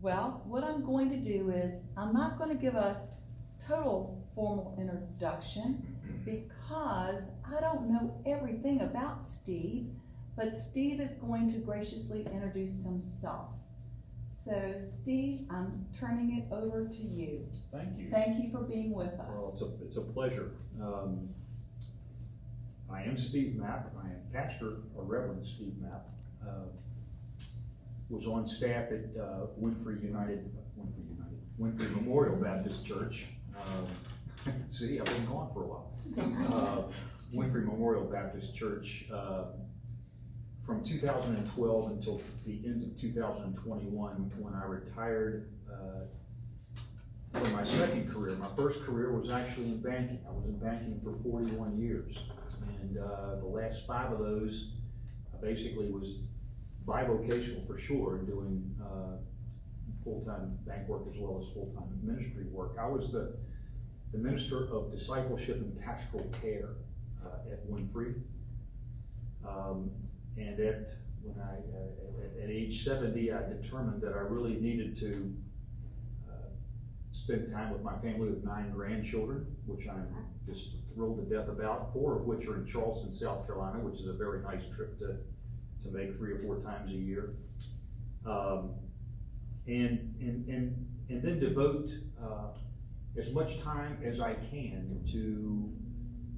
Well, what I'm going to do is, I'm not going to give a total formal introduction because I don't know everything about Steve, but Steve is going to graciously introduce himself. So Steve, I'm turning it over to you. Thank you. Thank you for being with us. Well, it's a pleasure. I am Steve Mapp. I am Pastor or Reverend Steve Mapp. Was on staff at Winfrey Memorial Baptist Church. See, I've been gone for a while. Winfrey Memorial Baptist Church from 2012 until the end of 2021, when I retired from my second career. My first career was actually in banking. I was in banking for 41 years. And the last 5 of those, I basically was bivocational for sure, doing full-time bank work as well as full-time ministry work. I was the minister of discipleship and pastoral care at Winfrey. And at age 70, I determined that I really needed to spend time with my family, with 9 grandchildren, which I'm just thrilled to death about, 4 of which are in Charleston, South Carolina, which is a very nice trip to make 3 or 4 times a year. And then devote as much time as I can to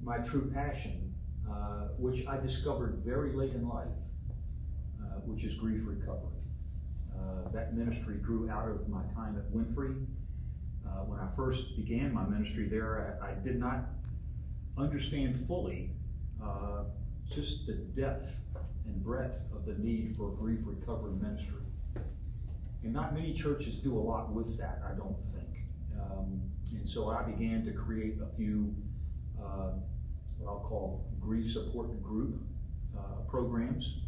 my true passion, which I discovered very late in life, which is grief recovery. That ministry grew out of my time at Winfrey. When I first began my ministry there, I did not understand fully just the depth and breadth of the need for grief recovery ministry. And not many churches do a lot with that, I don't think. And so I began to create a few, what I'll call grief support group programs.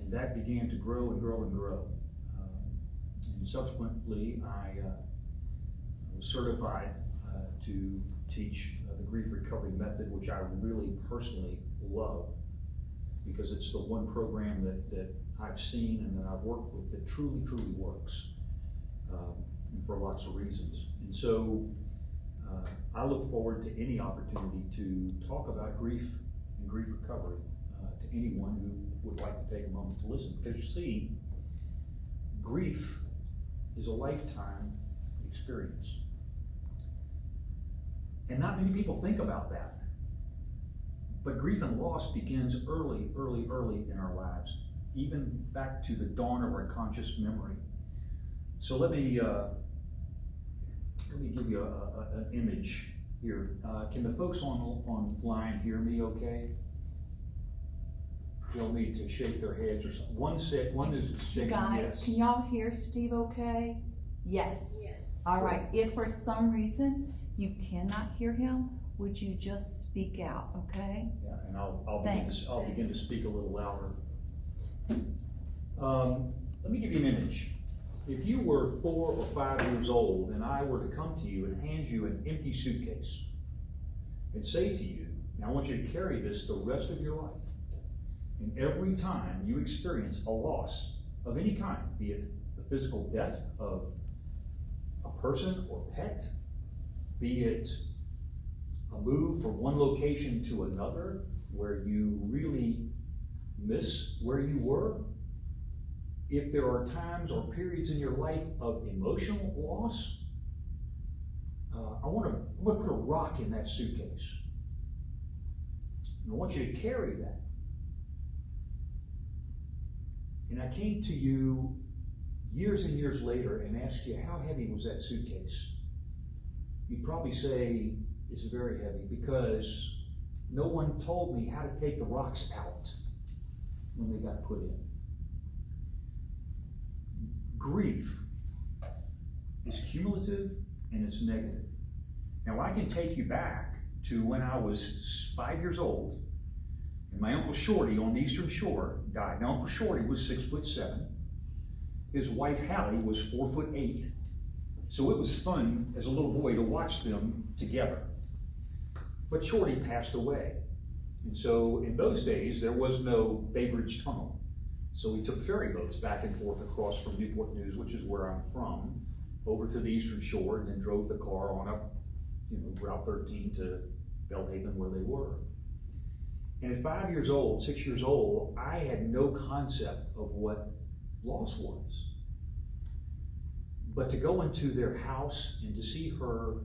And that began to grow and grow and grow. And subsequently, I was certified to teach the grief recovery method, which I really personally love, because it's the one program that I've seen and that I've worked with that truly, truly works, and for lots of reasons. And so I look forward to any opportunity to talk about grief and grief recovery to anyone who would like to take a moment to listen. Because you see, grief is a lifetime experience. And not many people think about that. But grief and loss begins early in our lives, even back to the dawn of our conscious memory. So let me give you an image here. Can the folks online hear me okay? They'll need to shake their heads or something. One is shaking Guys, yes. can y'all hear Steve okay? Yes. Yes. All right, if for some reason you cannot hear him, would you just speak out, okay? Yeah, and I'll Thanks. begin to speak a little louder. Let me give you an image. If you were 4 or 5 years old and I were to come to you and hand you an empty suitcase and say to you, now I want you to carry this the rest of your life. And every time you experience a loss of any kind, be it the physical death of a person or pet, be it a move from one location to another where you really miss where you were, if there are times or periods in your life of emotional loss, I want to put a rock in that suitcase. And I want you to carry that. And I came to you years and years later and asked you, how heavy was that suitcase? You'd probably say, it's very heavy, because no one told me how to take the rocks out when they got put in. Grief is cumulative and it's negative. Now I can take you back to when I was 5 years old, and my Uncle Shorty on the Eastern Shore died. Now Uncle Shorty was 6'7". His wife Hallie was 4'8". So it was fun as a little boy to watch them together. But Shorty passed away. And so in those days, there was no Bay Bridge Tunnel. So we took ferry boats back and forth across from Newport News, which is where I'm from, over to the Eastern Shore, and then drove the car on up, Route 13 to Belhaven where they were. And at 5 years old, 6 years old, I had no concept of what loss was. But to go into their house and to see her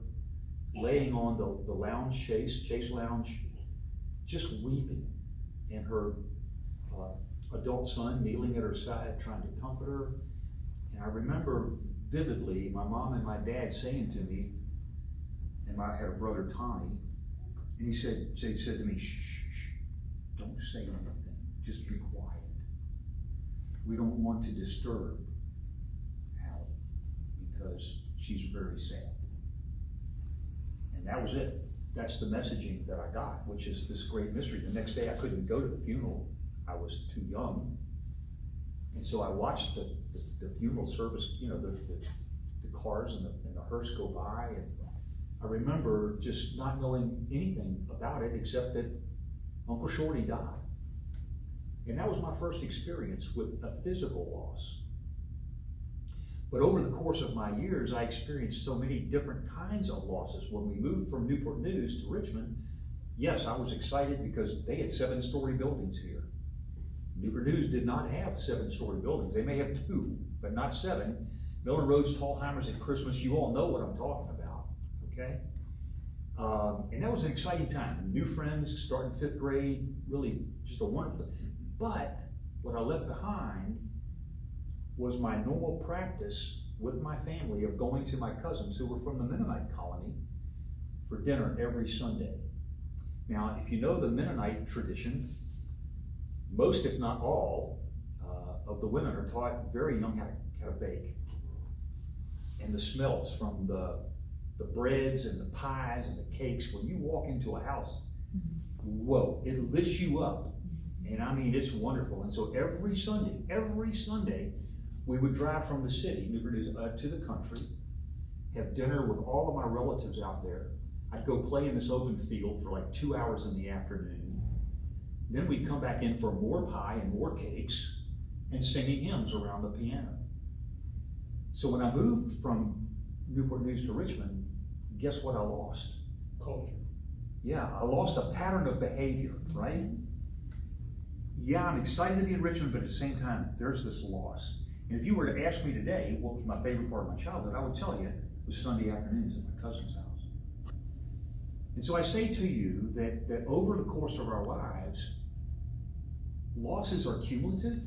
laying on the lounge, Chase lounge, just weeping, and her adult son kneeling at her side trying to comfort her. And I remember vividly my mom and my dad saying to me, and I had a brother Tommy, and he said to me, shh, shh, shh, don't say anything, just be quiet. We don't want to disturb Allie because she's very sad. And that was it. That's the messaging that I got, which is this great mystery. The next day I couldn't go to the funeral. I was too young. And so I watched the funeral service, the cars and the hearse go by. And I remember just not knowing anything about it except that Uncle Shorty died. And that was my first experience with a physical loss. But over the course of my years, I experienced so many different kinds of losses. When we moved from Newport News to Richmond, yes, I was excited because they had 7-story buildings here. Newport News did not have 7-story buildings. They may have 2, but not 7. Miller Road's Tallheimers at Christmas, you all know what I'm talking about, okay? And that was an exciting time. New friends, starting 5th grade, really just a wonderful. But what I left behind was my normal practice with my family of going to my cousins who were from the Mennonite colony for dinner every Sunday. Now, if you know the Mennonite tradition, most, if not all, of the women are taught very young how to bake. And the smells from the breads and the pies and the cakes, when you walk into a house, whoa, it lifts you up. And I mean, it's wonderful. And so every Sunday, we would drive from the city, Newport News, to the country, have dinner with all of my relatives out there. I'd go play in this open field for like 2 hours in the afternoon. Then we'd come back in for more pie and more cakes and singing hymns around the piano. So when I moved from Newport News to Richmond, guess what I lost? Culture. Yeah, I lost a pattern of behavior, right? Yeah, I'm excited to be in Richmond, but at the same time, there's this loss. And if you were to ask me today what was my favorite part of my childhood, I would tell you it was Sunday afternoons at my cousin's house. And so I say to you that over the course of our lives, losses are cumulative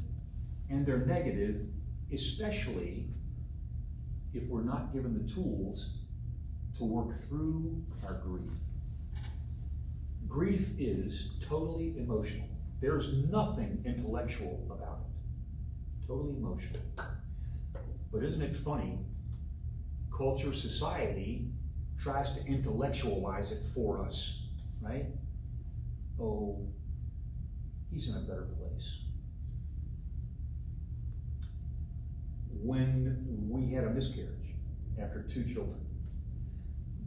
and they're negative, especially if we're not given the tools to work through our grief. Grief is totally emotional. There's nothing intellectual about it. Totally emotional. But isn't it funny? Culture, society tries to intellectualize it for us, right? Oh, he's in a better place. When we had a miscarriage after 2 children,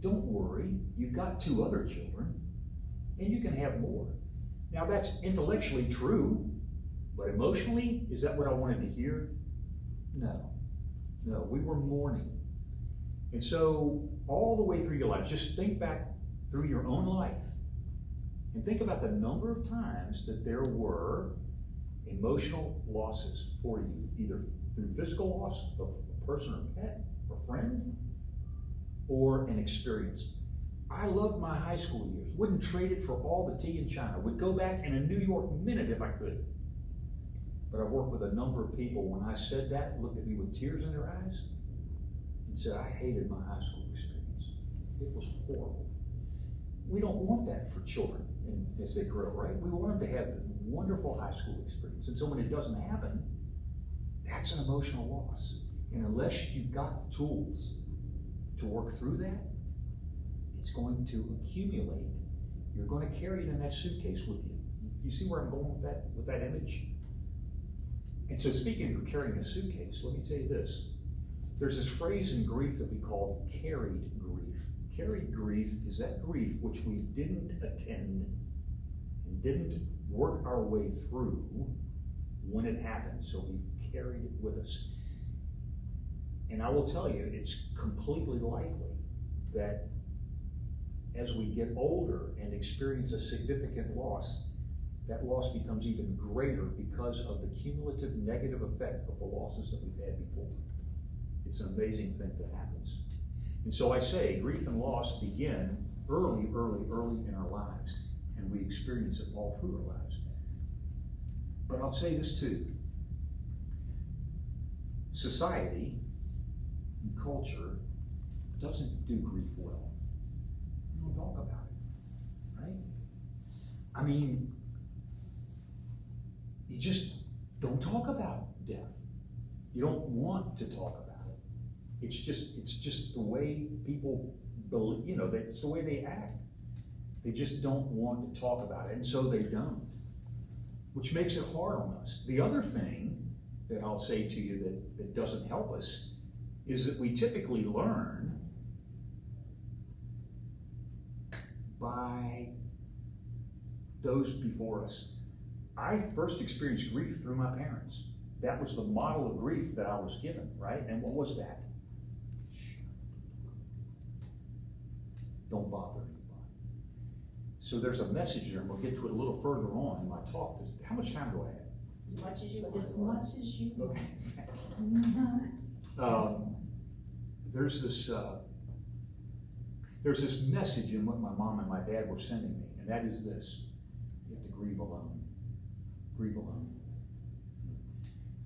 don't worry, you've got 2 other children, and you can have more. Now that's intellectually true, but emotionally, is that what I wanted to hear? No, we were mourning. And so all the way through your life, just think back through your own life and think about the number of times that there were emotional losses for you, either through physical loss of a person or pet or friend, or an experience. I loved my high school years. Wouldn't trade it for all the tea in China. Would go back in a New York minute if I could. But I worked with a number of people when I said that, looked at me with tears in their eyes and said, I hated my high school experience. It was horrible. We don't want that for children as they grow, right? We want them to have a wonderful high school experience. And so when it doesn't happen, that's an emotional loss. And unless you've got the tools to work through that, it's going to accumulate. You're going to carry it in that suitcase with you. You see where I'm going with that image? And so speaking of carrying a suitcase, let me tell you this. There's this phrase in grief that we call carried grief. Carried grief is that grief which we didn't attend and didn't work our way through when it happened, so we've carried it with us. And I will tell you, it's completely likely that as we get older and experience a significant loss, that loss becomes even greater because of the cumulative negative effect of the losses that we've had before. It's an amazing thing that happens. And so I say, grief and loss begin early in our lives, and we experience it all through our lives. But I'll say this too. Society and culture doesn't do grief well. We don't talk about it, right? I mean, you just don't talk about death. You don't want to talk about it. It's just the way people believe, it's the way they act. They just don't want to talk about it, and so they don't, which makes it hard on us. The other thing that I'll say to you that doesn't help us is that we typically learn by those before us. I first experienced grief through my parents. That was the model of grief that I was given, right? And what was that? Don't bother anybody. So there's a message there, and we'll get to it a little further on in my talk. How much time do I have? As much as you want. As much as you want. Okay. There's this message in what my mom and my dad were sending me, and that is this: you have to grieve alone. Grieve alone.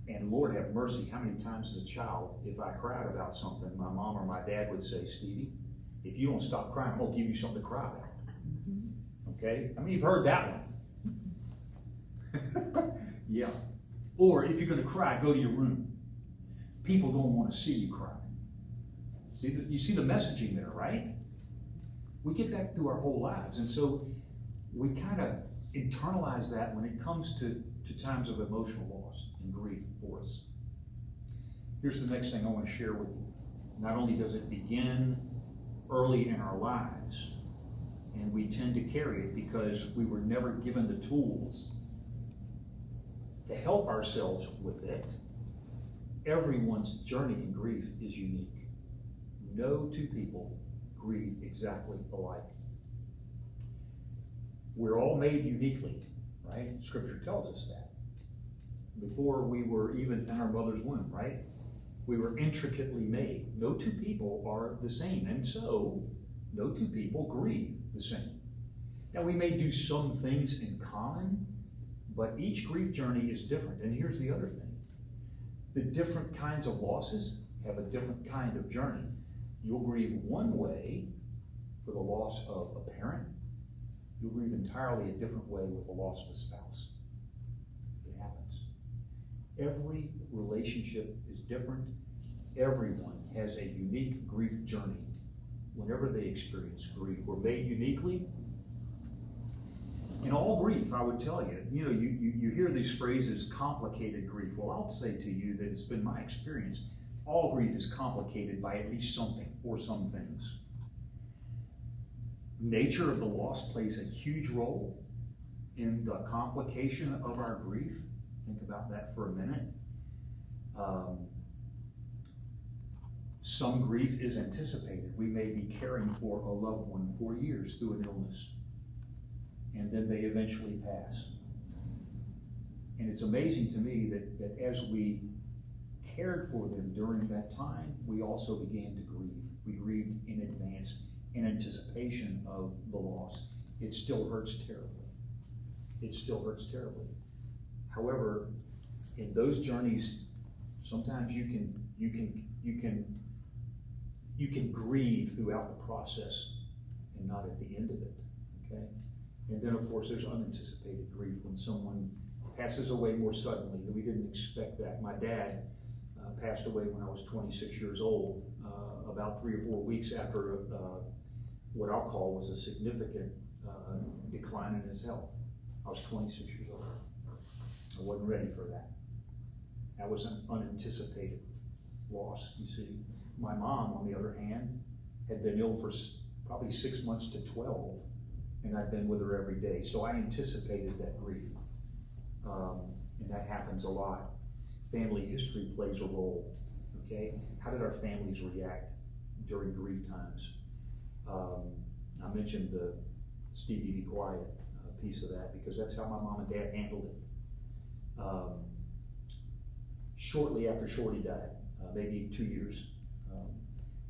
And Lord have mercy, how many times as a child, if I cried about something, my mom or my dad would say, Stevie, if you don't stop crying, I'm going to give you something to cry about. Okay? I mean, you've heard that one. Yeah. Or if you're going to cry, go to your room. People don't want to see you cry. You see the messaging there, right? We get that through our whole lives. And so we kind of internalize that when it comes to times of emotional loss and grief for us. Here's the next thing I want to share with you. Not only does it begin early in our lives, and we tend to carry it because we were never given the tools to help ourselves with it. Everyone's journey in grief is unique. No two people grieve exactly alike. We're all made uniquely, right? Scripture tells us that. Before we were even in our mother's womb, right? We were intricately made. No two people are the same, and so no two people grieve the same. Now, we may do some things in common, but each grief journey is different. And here's the other thing. The different kinds of losses have a different kind of journey. You'll grieve one way for the loss of a parent. You'll grieve entirely a different way with the loss of a spouse. It happens. Every relationship is different. Everyone has a unique grief journey whenever they experience grief. We're made uniquely. In all grief, I would tell you, you hear these phrases, complicated grief. Well, I'll say to you that it's been my experience, all grief is complicated by at least something or some things. Nature of the loss plays a huge role in the complication of our grief. Think about that for a minute. Some grief is anticipated. We may be caring for a loved one for years through an illness, and then they eventually pass. And it's amazing to me that as we cared for them during that time, we also began to grieve. We grieved in advance, in anticipation of the loss. It still hurts terribly. It still hurts terribly. However, in those journeys, sometimes you can grieve throughout the process and not at the end of it. Okay? And then, of course, there's unanticipated grief when someone passes away more suddenly. We didn't expect that. My dad passed away when I was 26 years old, about 3 or 4 weeks after what I'll call was a significant decline in his health. I was 26 years old. I wasn't ready for that. That was an unanticipated loss, you see. My mom, on the other hand, had been ill for probably 6 months to 12, and I'd been with her every day, so I anticipated that grief. and that happens a lot. Family history plays a role, okay? How did our families react during grief times? I mentioned the Stevie Be Quiet piece of that because that's how my mom and dad handled it. Shortly after Shorty died, maybe 2 years,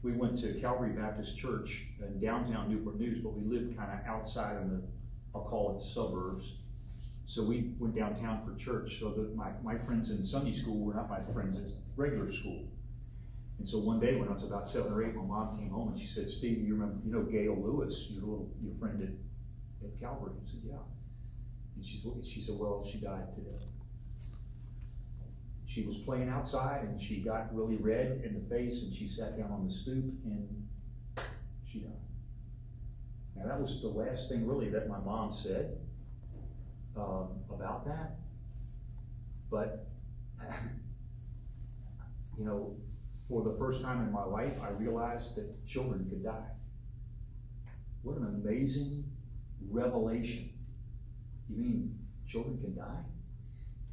we went to Calvary Baptist Church in downtown Newport News, but we lived kind of outside in the, I'll call it suburbs. So we went downtown for church, so that my friends in Sunday school were not my friends at regular school. And so one day when I was about 7 or 8, my mom came home and she said, "Steve, you remember, you know Gail Lewis, your friend at Calvary?" I said, "Yeah." And she said, "Well, she died today. She was playing outside and she got really red in the face and she sat down on the stoop and she died." Now that was the last thing really that my mom said about that. But, you know, for the first time in my life, I realized that children could die. What an amazing revelation. You mean children can die?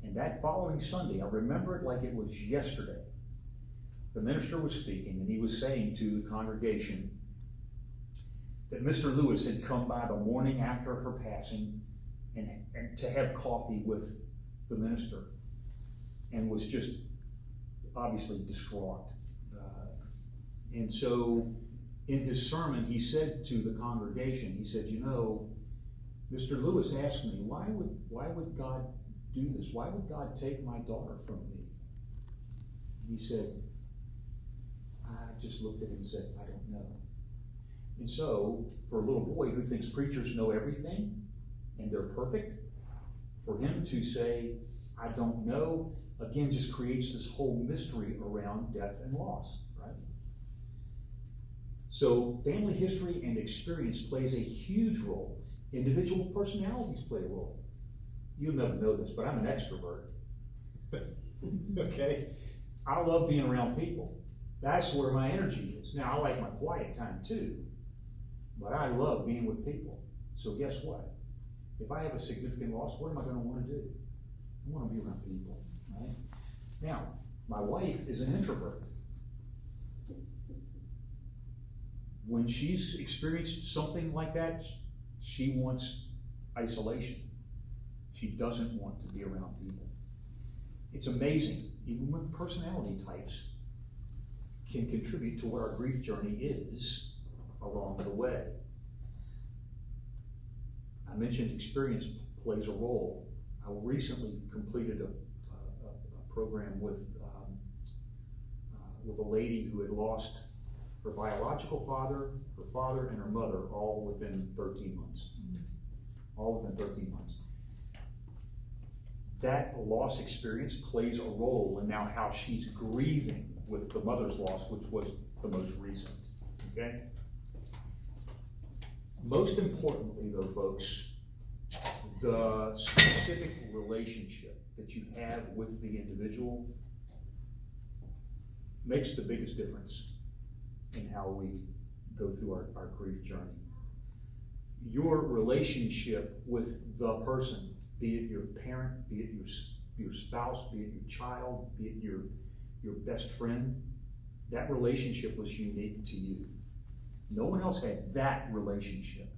And that following Sunday, I remember it like it was yesterday. The minister was speaking and he was saying to the congregation that Mr. Lewis had come by the morning after her passing and to have coffee with the minister and was just obviously distraught. And so in his sermon, he said to the congregation, he said, "You know, Mr. Lewis asked me, why would God do this? Why would God take my daughter from me?" And he said, I just looked at him and said, "I don't know." And so, for a little boy who thinks preachers know everything and they're perfect, for him to say, "I don't know," again, just creates this whole mystery around death and loss, right? So, family history and experience plays a huge role. Individual personalities play a role. You'll never know this, but I'm an extrovert. Okay? I love being around people. That's where my energy is. Now, I like my quiet time too, but I love being with people. So guess what? If I have a significant loss, what am I going to want to do? I want to be around people, right? Now, my wife is an introvert. When she's experienced something like that, she wants isolation. She doesn't want to be around people. It's amazing, even when personality types can contribute to what our grief journey is along the way. I mentioned experience plays a role. I recently completed a program with a lady who had lost her biological father, her father, and her mother all within 13 months. All within 13 months. That loss experience plays a role in now how she's grieving with the mother's loss, which was the most recent, okay? Most importantly though, folks, the specific relationship that you have with the individual makes the biggest difference in how we go through our grief journey. Your relationship with the person, be it your parent, be it your spouse, be it your child, be it your best friend, that relationship was unique to you. No one else had that relationship.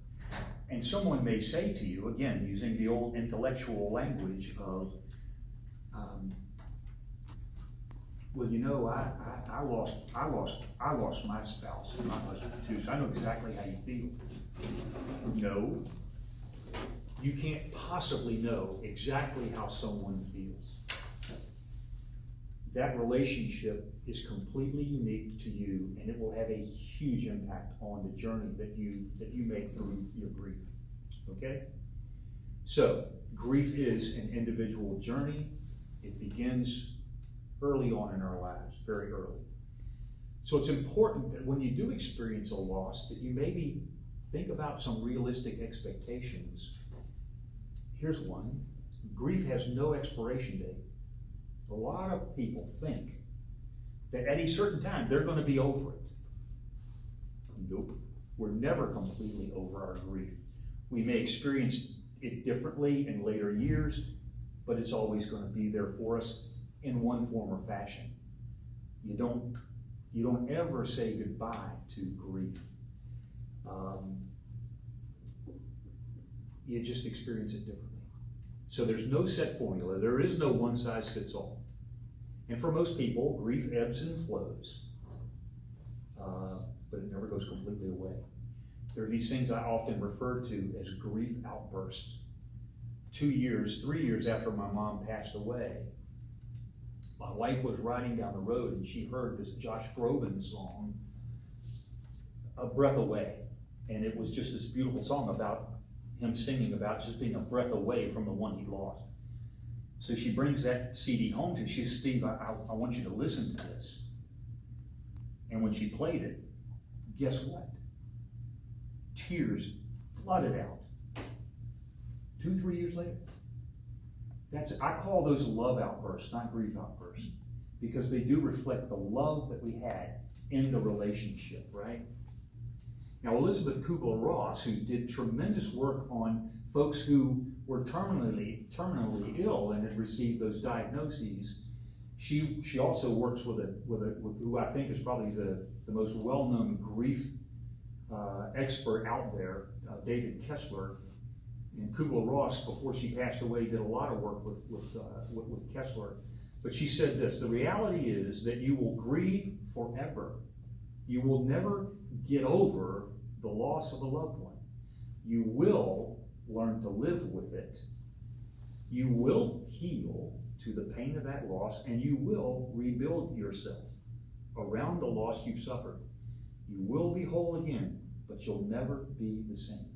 And someone may say to you, again, using the old intellectual language of, well, you know, I lost my spouse, my husband too, so I know exactly how you feel. No, you can't possibly know exactly how someone feels. That relationship is completely unique to you, and it will have a huge impact on the journey that you make through your grief. Okay? So, grief is an individual journey. It begins early on in our lives, very early. So it's important that when you do experience a loss, that you maybe think about some realistic expectations. Here's one. Grief has no expiration date. A lot of people think that at a certain time they're going to be over it. Nope. We're never completely over our grief. We may experience it differently in later years, but it's always going to be there for us in one form or fashion. You don't ever say goodbye to grief. You just experience it differently. So there's no set formula. There is no one size fits all. And for most people, grief ebbs and flows, but it never goes completely away. There are these things I often refer to as grief outbursts. 2 years, 3 years after my mom passed away, my wife was riding down the road and she heard this Josh Groban song, A Breath Away. And it was just this beautiful song about him singing about just being a breath away from the one he lost. So she brings that CD home to me. She says, Steve, I want you to listen to this. And when she played it, guess what? Tears flooded out. 2-3 years later. I call those love outbursts, not grief outbursts, because they do reflect the love that we had in the relationship, right? Now, Elizabeth Kubler-Ross, who did tremendous work on folks who were terminally ill and had received those diagnoses, she also works with who I think is probably the most well-known grief expert out there, David Kessler. And Kubler-Ross, before she passed away, did a lot of work with Kessler. But she said this: the reality is that you will grieve forever. You will never get over the loss of a loved one. You will learn to live with it. You will heal to the pain of that loss, and you will rebuild yourself around the loss you've suffered. You will be whole again, but you'll never be the same.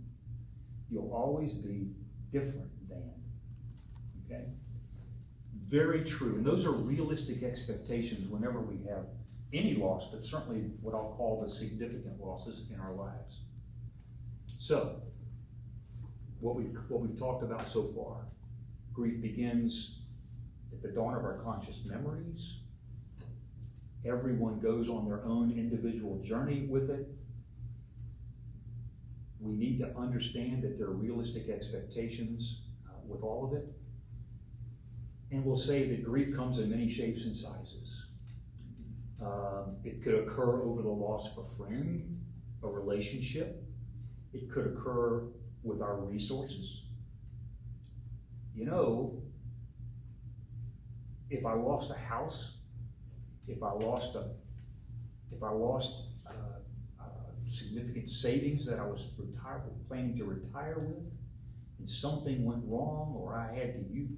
You'll always be different than. Okay? Very true. And those are realistic expectations whenever we have any loss, but certainly what I'll call the significant losses in our lives. So, what we've talked about so far, grief begins at the dawn of our conscious memories. Everyone goes on their own individual journey with it. We need to understand that there are realistic expectations with all of it. And we'll say that grief comes in many shapes and sizes. It could occur over the loss of a friend, a relationship. It could occur with our resources. You know, if I lost a house, if I lost significant savings that I was planning to retire with, and something went wrong or I had to use,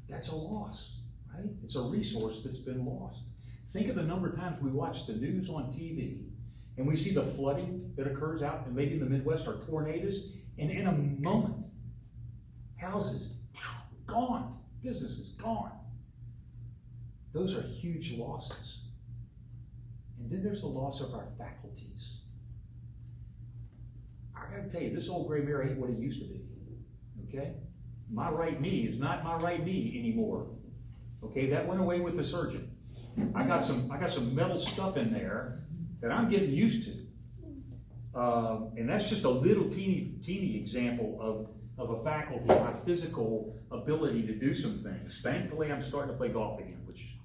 that's a loss, right? It's a resource that's been lost. Think of the number of times we watch the news on TV and we see the flooding that occurs out and maybe in the Midwest or tornadoes, and in a moment, houses gone, businesses gone. Those are huge losses. And then there's the loss of our faculties. I gotta tell you, this old gray mare ain't what it used to be, okay? My right knee is not my right knee anymore, okay? That went away with the surgeon. I got some metal stuff in there that I'm getting used to. And that's just a little teeny example of a faculty, my physical ability to do some things. Thankfully, I'm starting to play golf again, which,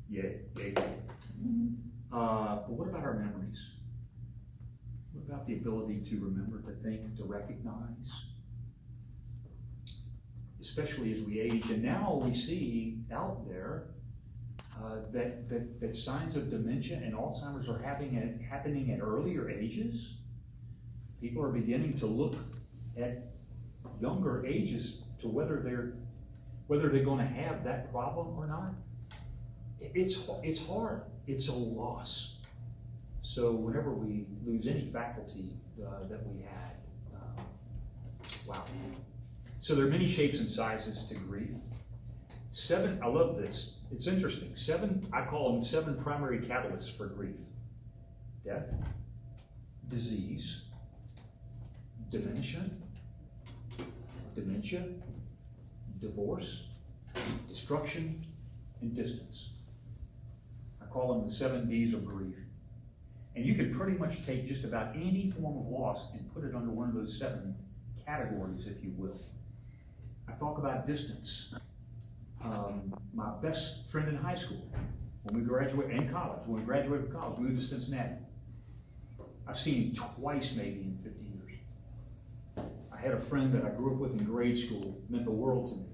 yay. But what about our memories? What about the ability to remember, to think, to recognize? Especially as we age, and now we see out there that signs of dementia and Alzheimer's are happening at earlier ages. People are beginning to look at younger ages to whether they're going to have that problem or not. It's hard. It's a loss. So whenever we lose any faculty that we had, wow. So there are many shapes and sizes to grief. 7, I love this. It's interesting. 7, I call them 7 primary catalysts for grief. Death, disease, dementia, divorce, destruction, and distance. I call them the 7 Ds of grief. And you can pretty much take just about any form of loss and put it under one of those 7 categories, if you will. I talk about distance. My best friend in high school, when we graduated, and college, when we graduated from college, moved to Cincinnati. I've seen him twice maybe in 50 years. I had a friend that I grew up with in grade school, meant the world to me.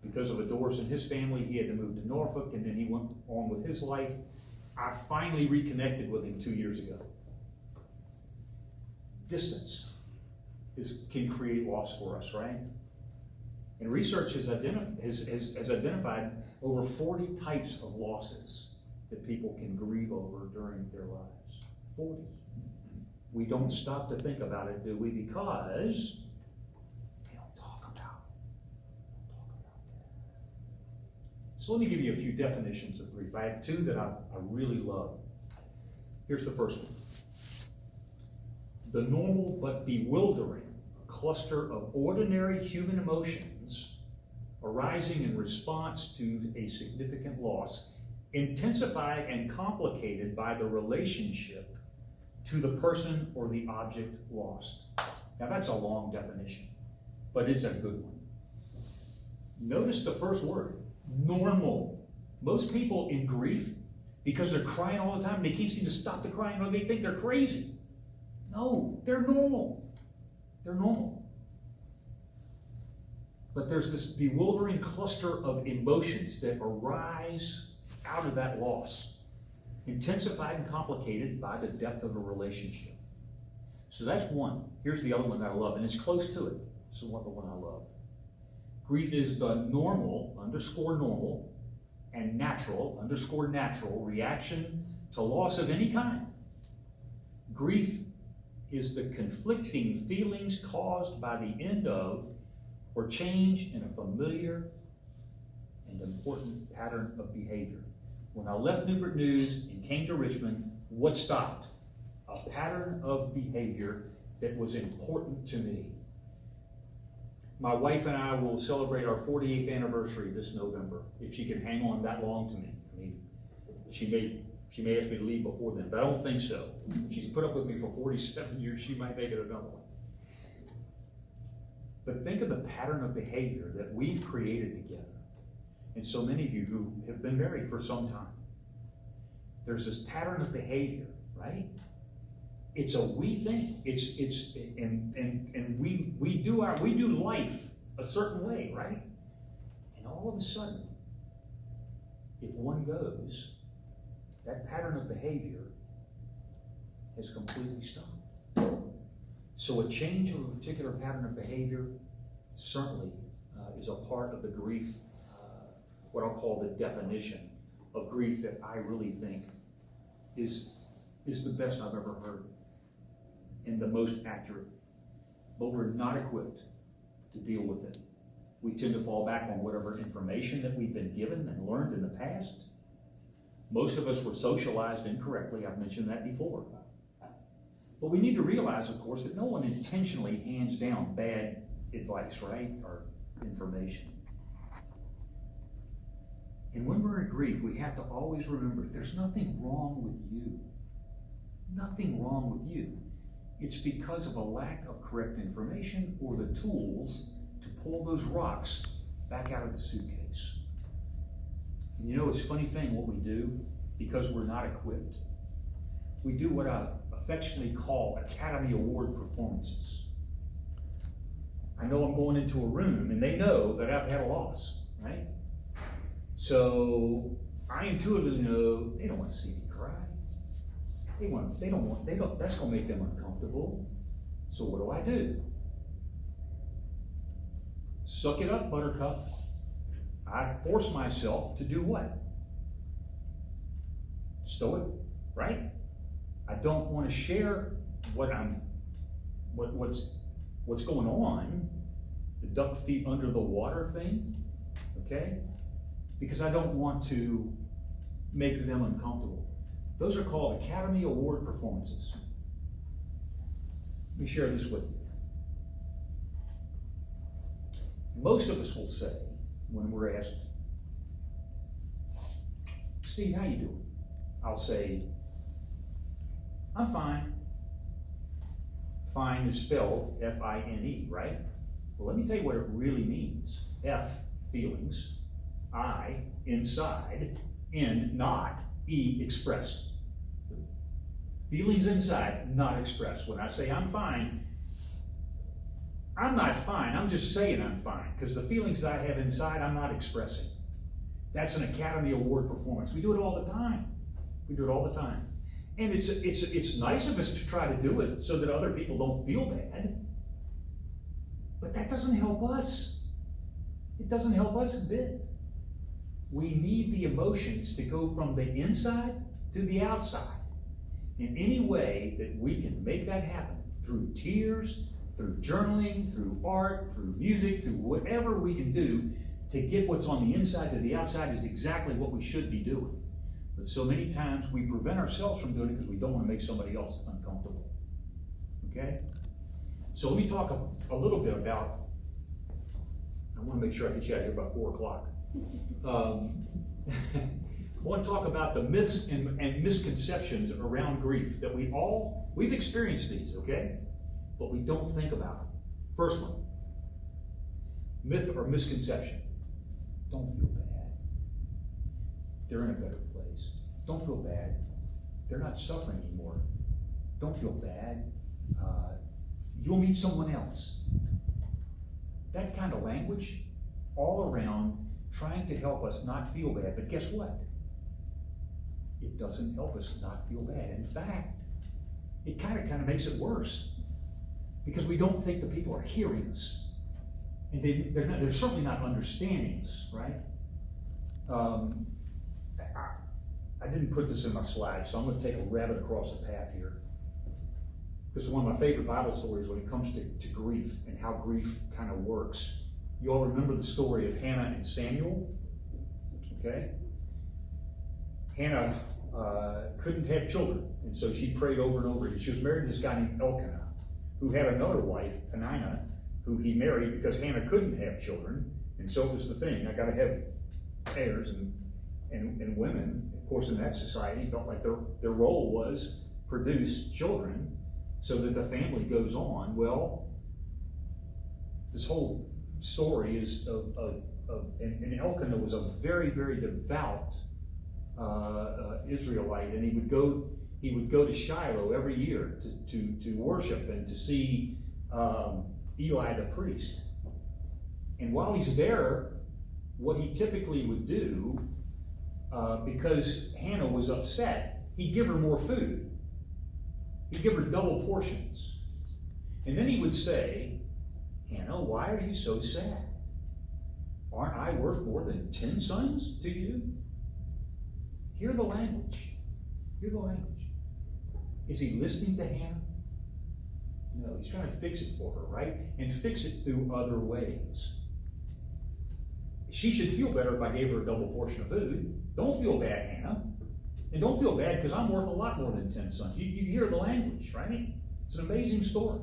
Because of a divorce in his family, he had to move to Norfolk, and then he went on with his life. I finally reconnected with him 2 years ago. Distance can create loss for us, right? And research has identified over 40 types of losses that people can grieve over during their lives. 40. We don't stop to think about it, do we? Because they don't talk about it. So let me give you a few definitions of grief. I have two that I really love. Here's the first one. The normal but bewildering cluster of ordinary human emotions arising in response to a significant loss, intensified and complicated by the relationship to the person or the object lost. Now that's a long definition, but it's a good one. Notice the first word, normal. Most people in grief, because they're crying all the time, they can't seem to stop the crying, or they think they're crazy. No, they're normal. They're normal. But there's this bewildering cluster of emotions that arise out of that loss, intensified and complicated by the depth of a relationship. So that's one. Here's the other one that I love, and it's close to it. So what the one I love. Grief is the normal, _normal, and natural, _natural reaction to loss of any kind. Grief is the conflicting feelings caused by the end of or change in a familiar and important pattern of behavior. When I left Newport News and came to Richmond, what stopped? A pattern of behavior that was important to me. My wife and I will celebrate our 48th anniversary this November, if she can hang on that long to me. I mean, she may ask me to leave before then, but I don't think so. If she's put up with me for 47 years, she might make it another one. But think of the pattern of behavior that we've created together. And so many of you who have been married for some time. There's this pattern of behavior, right? It's a we thing. And we do life a certain way, right? And all of a sudden, if one goes, that pattern of behavior has completely stopped. So a change of a particular pattern of behavior certainly is a part of the grief, what I'll call the definition of grief that I really think is the best I've ever heard and the most accurate. But we're not equipped to deal with it. We tend to fall back on whatever information that we've been given and learned in the past. Most of us were socialized incorrectly. I've mentioned that before. But we need to realize, of course, that no one intentionally hands down bad advice, right, or information. And when we're in grief, we have to always remember there's nothing wrong with you. Nothing wrong with you. It's because of a lack of correct information or the tools to pull those rocks back out of the suitcase. And you know, it's a funny thing what we do because we're not equipped. We do what I affectionately call Academy Award performances. I know I'm going into a room and they know that I've had a loss, right? So I intuitively know they don't want to see me cry. That's going to make them uncomfortable. So what do? Suck it up, buttercup. I force myself to do what? Stow it, right? I don't want to share what's going on, the duck feet under the water thing, okay? Because I don't want to make them uncomfortable. Those are called Academy Award performances. Let me share this with you. Most of us will say, when we're asked, Steve, how you doing? I'll say, I'm fine. Fine is spelled F-I-N-E, right? Well, let me tell you what it really means. F, feelings. I, inside, in, not, E, expressed. Feelings inside, not expressed. When I say I'm fine, I'm not fine, I'm just saying I'm fine, because the feelings that I have inside, I'm not expressing. That's an Academy Award performance. We do it all the time. We do it all the time. And it's nice of us to try to do it so that other people don't feel bad. But that doesn't help us. It doesn't help us a bit. We need the emotions to go from the inside to the outside. In any way that we can make that happen, through tears, through journaling, through art, through music, through whatever we can do to get what's on the inside to the outside, is exactly what we should be doing. But so many times we prevent ourselves from doing it because we don't want to make somebody else uncomfortable. Okay? So let me talk a little bit about, I want to make sure I get you out of here by 4 o'clock. I want to talk about the myths and misconceptions around grief that we've experienced these, okay? But we don't think about them. First one, myth or misconception. Don't feel bad. They're in a better place. Don't feel bad. They're not suffering anymore. Don't feel bad. You'll meet someone else. That kind of language all around trying to help us not feel bad. But guess what? It doesn't help us not feel bad. In fact, it kind of makes it worse, because we don't think the people are hearing us, and they're certainly not understanding us, right? I didn't put this in my slides, so I'm going to take a rabbit across the path here. This is one of my favorite Bible stories when it comes to grief and how grief kind of works. You all remember the story of Hannah and Samuel? Okay? Hannah couldn't have children, and so she prayed over and over again. She was married to this guy named Elkanah, who had another wife, Peninnah, who he married because Hannah couldn't have children, and so it was the thing. I got to have heirs, and women, of course, in that society felt like their role was produce children so that the family goes on. Well, this whole story is and Elkanah was a very, very devout Israelite, and he would go to Shiloh every year to worship and to see Eli the priest. And while he's there, what he typically would do, because Hannah was upset, he'd give her more food. He'd give her double portions. And then he would say, Hannah, why are you so sad? Aren't I worth more than 10 sons to you? Hear the language. Hear the language. Is he listening to Hannah? No, he's trying to fix it for her, right? And fix it through other ways. She should feel better if I gave her a double portion of food. Don't feel bad, Hannah. And don't feel bad because I'm worth a lot more than 10 sons. You hear the language, right? It's an amazing story.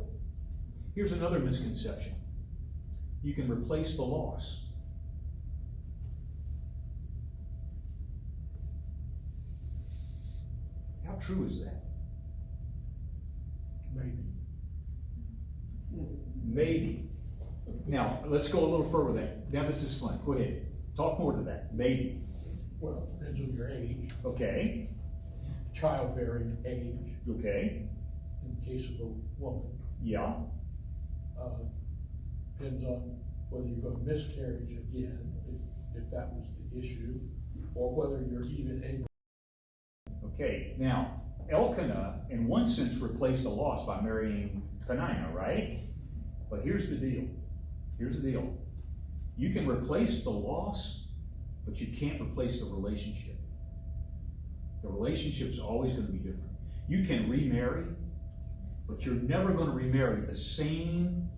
Here's another misconception. You can replace the loss. How true is that? Maybe. Now, let's go a little further with that. Now, this is fun. Go ahead. Talk more to that. Maybe. Well, depends on your age. Okay. Childbearing age. Okay. In the case of a woman. Yeah. Depends on whether you're going to miscarriage again, if that was the issue, or whether you're even able. Okay. Now, Elkanah, in one sense, replaced the loss by marrying Peninnah, right? But here's the deal. Here's the deal. You can replace the loss, but you can't replace the relationship. The relationship is always going to be different. You can remarry, but you're never going to remarry the same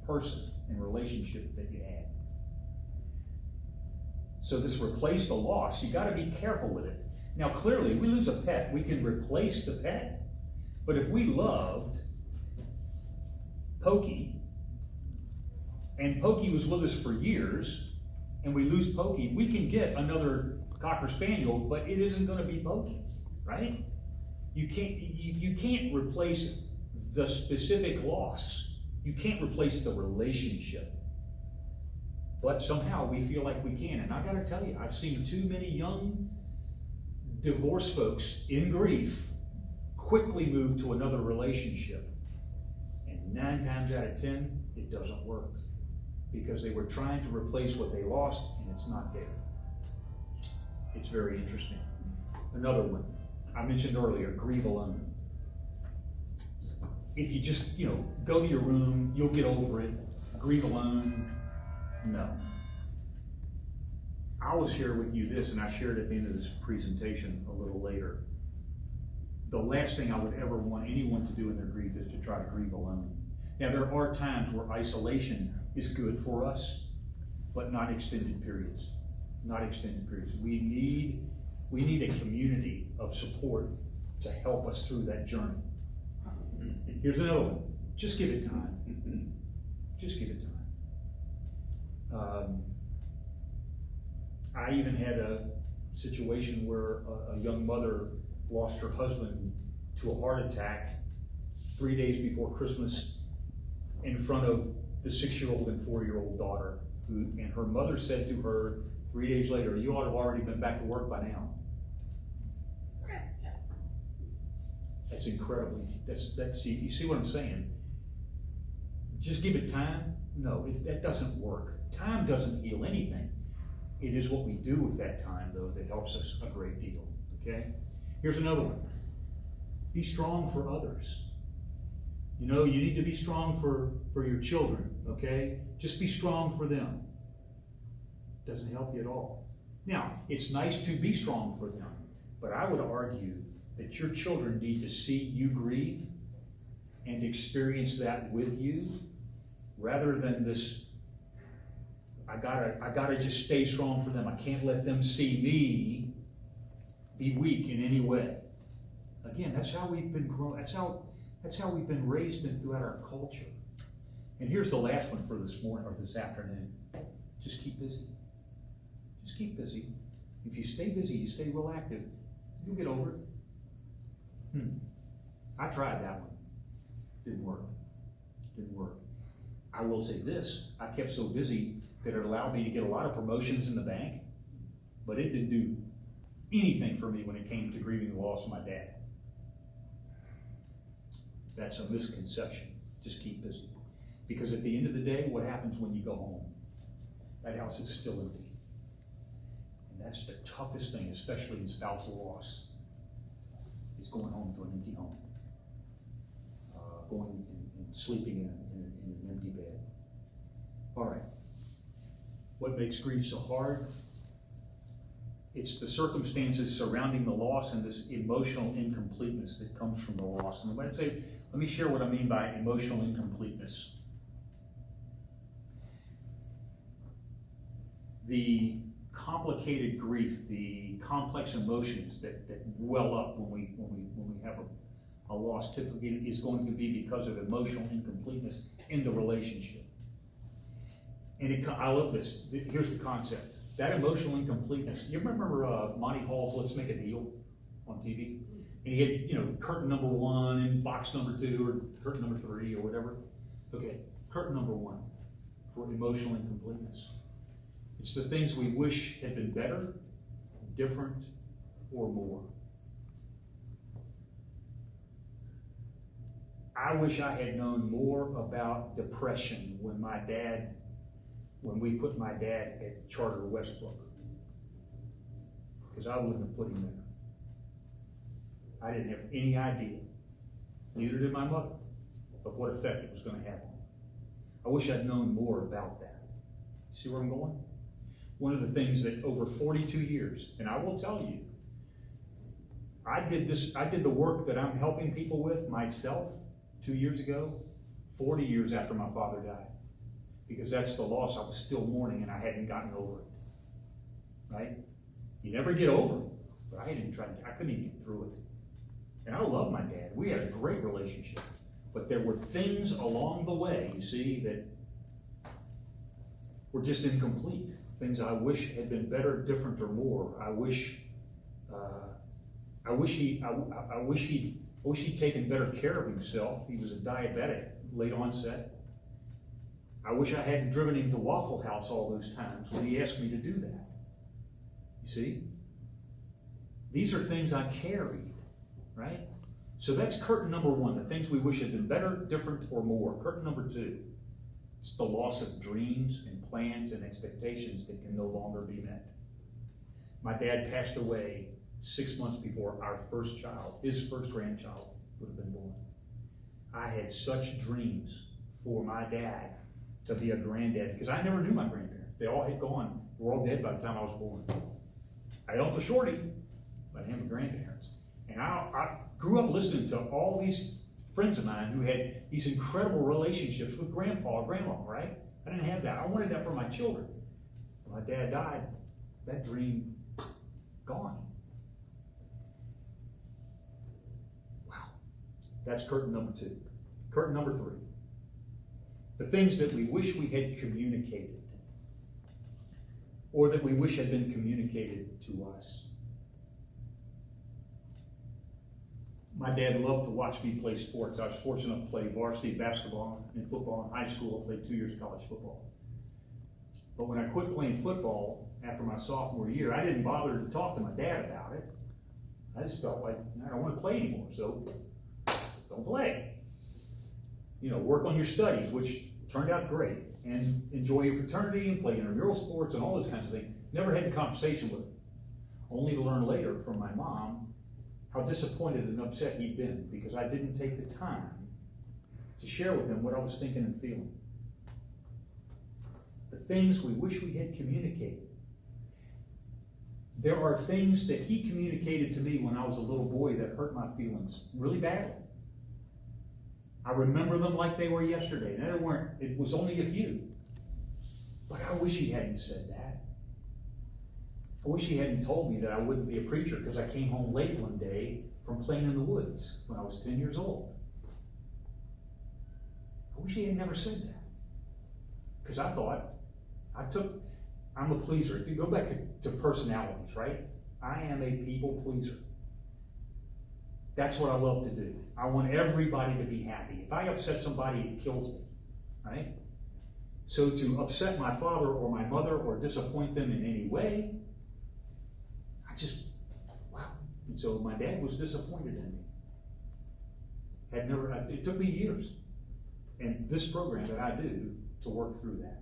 person and relationship that you had. So this replace the loss, you got to be careful with it. Now clearly, if we lose a pet, we can replace the pet. But if we loved Pokey, and Pokey was with us for years, and we lose Pokey, we can get another Cocker Spaniel, but it isn't going to be Pokey, right? You can't replace the specific loss. You can't replace the relationship. But somehow we feel like we can. And I gotta tell you, I've seen too many young divorced folks in grief quickly move to another relationship. And 9 times out of 10, it doesn't work. Because they were trying to replace what they lost, and it's not there. It's very interesting. Another one, I mentioned earlier, grieve alone. If you just, go to your room, you'll get over it. Grieve alone, no. I will share with you this, and I shared at the end of this presentation a little later. The last thing I would ever want anyone to do in their grief is to try to grieve alone. Now, there are times where isolation is good for us, but not extended periods. Not extended periods. We need a community of support to help us through that journey. Here's another one. Just give it time. Just give it time. I even had a situation where a young mother lost her husband to a heart attack 3 days before Christmas in front of the 6-year-old and 4-year-old daughter. And her mother said to her 3 days later, "You ought to have already been back to work by now." That's incredibly, you see what I'm saying? Just give it time? No, that doesn't work. Time doesn't heal anything. It is what we do with that time, though, that helps us a great deal, okay? Here's another one. Be strong for others. You need to be strong for your children, okay? Just be strong for them. Doesn't help you at all. Now, it's nice to be strong for them, but I would argue that your children need to see you grieve and experience that with you, rather than this, I gotta just stay strong for them. I can't let them see me be weak in any way. Again, that's how we've been grown. That's how we've been raised throughout our culture. And here's the last one for this morning or this afternoon. Just keep busy. Just keep busy. If you stay busy, you stay real active, you'll get over it. I tried that one. Didn't work. Didn't work. I will say this, I kept so busy that it allowed me to get a lot of promotions in the bank, but it didn't do anything for me when it came to grieving the loss of my dad. That's a misconception. Just keep busy. Because at the end of the day, what happens when you go home? That house is still empty. And that's the toughest thing, especially in spousal loss, is going home to an empty home. Going and sleeping in an empty bed. All right. What makes grief so hard? It's the circumstances surrounding the loss and this emotional incompleteness that comes from the loss. And let me share what I mean by emotional incompleteness. The complicated grief, the complex emotions that well up when we have a loss typically is going to be because of emotional incompleteness in the relationship. And I love this. Here's the concept. That emotional incompleteness. You remember Monty Hall's Let's Make a Deal on TV? And he had, curtain number 1 and box number 2 or curtain number 3 or whatever. Okay, curtain number 1 for emotional incompleteness. It's the things we wish had been better, different, or more. I wish I had known more about depression when we put my dad at Charter Westbrook. Because I wouldn't have put him there. I didn't have any idea, neither did my mother, of what effect it was going to have on me. I wish I'd known more about that. See where I'm going? One of the things that over 42 years, and I will tell you, I did the work that I'm helping people with myself 2 years ago, 40 years after my father died. Because that's the loss I was still mourning and I hadn't gotten over it. Right? You never get over it, but I couldn't even get through it. And I love my dad. We had a great relationship. But there were things along the way, you see, that were just incomplete. Things I wish had been better, different, or more. I wish he'd taken better care of himself. He was a diabetic, late onset. I wish I hadn't driven him to Waffle House all those times when he asked me to do that. You see? These are things I carried, right? So that's curtain number one, the things we wish had been better, different, or more. Curtain number two, it's the loss of dreams and plans and expectations that can no longer be met. My dad passed away 6 months before our first child, his first grandchild, would have been born. I had such dreams for my dad to be a granddad, because I never knew my grandparents. They all had gone. They were all dead by the time I was born. I don't know Shorty, but I didn't have grandparents. And I grew up listening to all these friends of mine who had these incredible relationships with grandpa or grandma, right? I didn't have that. I wanted that for my children. When my dad died, that dream gone. Wow. That's curtain number two. Curtain number three. The things that we wish we had communicated, or that we wish had been communicated to us. My dad loved to watch me play sports. I was fortunate to play varsity basketball and football in high school. I played 2 years of college football. But when I quit playing football after my sophomore year, I didn't bother to talk to my dad about it. I just felt like, I don't want to play anymore, so don't play. You know, work on your studies, which turned out great, and enjoy your fraternity and play intramural sports and all those kinds of things. Never had the conversation with him, only to learn later from my mom how disappointed and upset he'd been because I didn't take the time to share with him what I was thinking and feeling. The things we wish we had communicated. There are things that he communicated to me when I was a little boy that hurt my feelings really badly. I remember them like they were yesterday. And it was only a few. But I wish he hadn't said that. I wish he hadn't told me that I wouldn't be a preacher because I came home late one day from playing in the woods when I was 10 years old. I wish he had never said that. Because I thought, I'm a pleaser. If you go back to personalities, right? I am a people pleaser. That's what I love to do. I want everybody to be happy. If I upset somebody, it kills me, right? So to upset my father or my mother or disappoint them in any way, wow. And so my dad was disappointed in me. It took me years and this program that I do to work through that.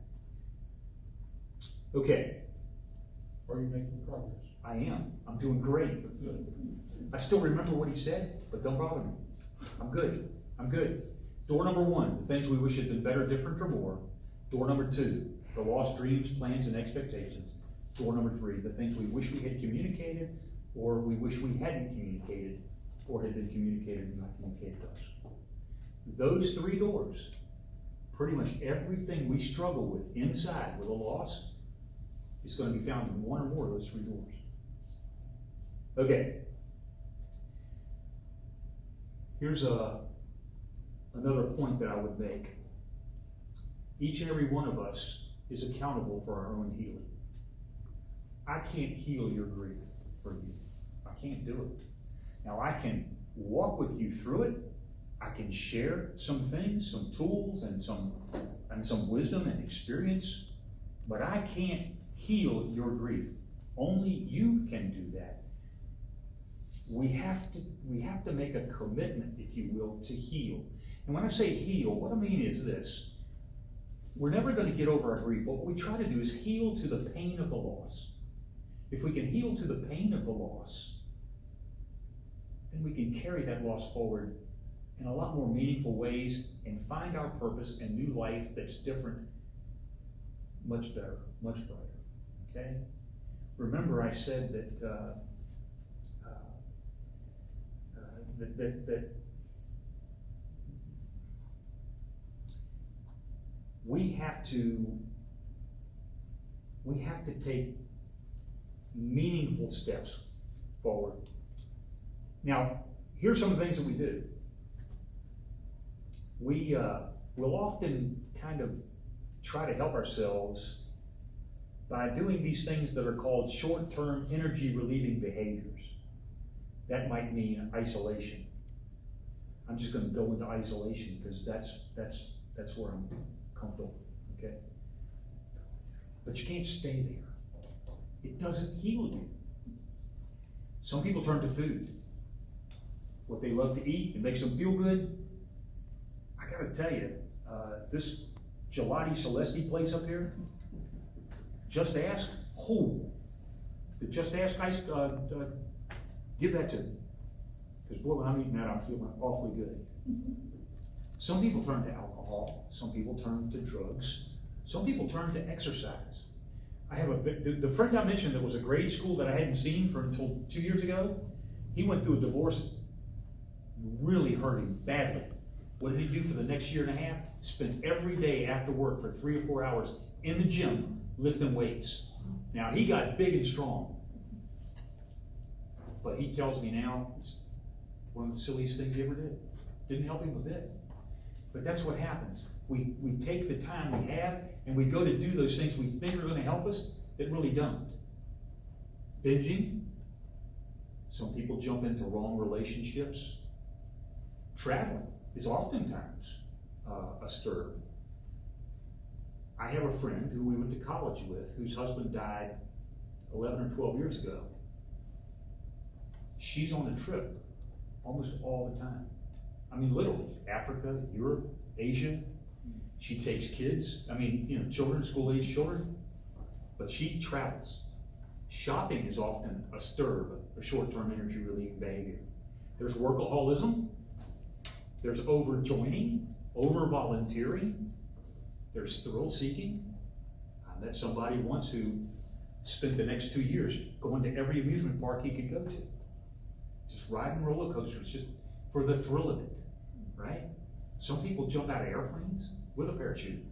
Okay. Are you making progress? I am. I'm doing great. Good. I still remember what he said, but don't bother me. I'm good. Door number one, the things we wish had been better, different, or more. Door number two, the lost dreams, plans, and expectations. Door number three, the things we wish we had communicated, or we wish we hadn't communicated, or had been communicated and not communicated to us. Those three doors, pretty much everything we struggle with inside with a loss is going to be found in one or more of those three doors. Okay. Here's another point that I would make. Each and every one of us is accountable for our own healing. I can't heal your grief for you. I can't do it. Now I can walk with you through it. I can share some things, some tools, and some wisdom and experience, but I can't heal your grief. Only you can do that. We have to make a commitment, if you will, to heal. And when I say heal, what I mean is this. We're never going to get over our grief. What we try to do is heal to the pain of the loss. If we can heal to the pain of the loss, then we can carry that loss forward in a lot more meaningful ways and find our purpose and new life that's different, much better, much brighter. Okay? Remember I said that we have to take meaningful steps forward. Now, here's some of the things that we do. We will often kind of try to help ourselves by doing these things that are called short-term energy-relieving behaviors. That might mean isolation. I'm just going to go into isolation because that's where I'm comfortable. okay? But you can't stay there. It doesn't heal you. Some people turn to food. What they love to eat, it makes them feel good. I gotta tell you, this gelati celesti place up here, Just Ask, the Just Ask ice, give that to me. Because boy, when I'm eating that, I'm feeling awfully good. Some people turn to alcohol, some people turn to drugs, some people turn to exercise. I have the friend I mentioned that was a grade school that I hadn't seen until 2 years ago. He went through a divorce, really hurt him badly. What did he do for the next year and a half? Spent every day after work for 3 or 4 hours in the gym lifting weights. Now he got big and strong, but he tells me now it's one of the silliest things he ever did. Didn't help him a bit. But that's what happens. We take the time we have and we go to do those things we think are going to help us that really don't. Binging. Some people jump into wrong relationships. Traveling is oftentimes a stir. I have a friend who we went to college with whose husband died 11 or 12 years ago. She's on a trip almost all the time. I mean, literally, Africa, Europe, Asia. She takes kids, children, school-age children, but she travels. Shopping is often a stir, a short-term energy-relieving behavior. There's workaholism. There's over-joining, over-volunteering. There's thrill-seeking. I met somebody once who spent the next 2 years going to every amusement park he could go to. Just riding roller coasters, just for the thrill of it, right? Some people jump out of airplanes with a parachute.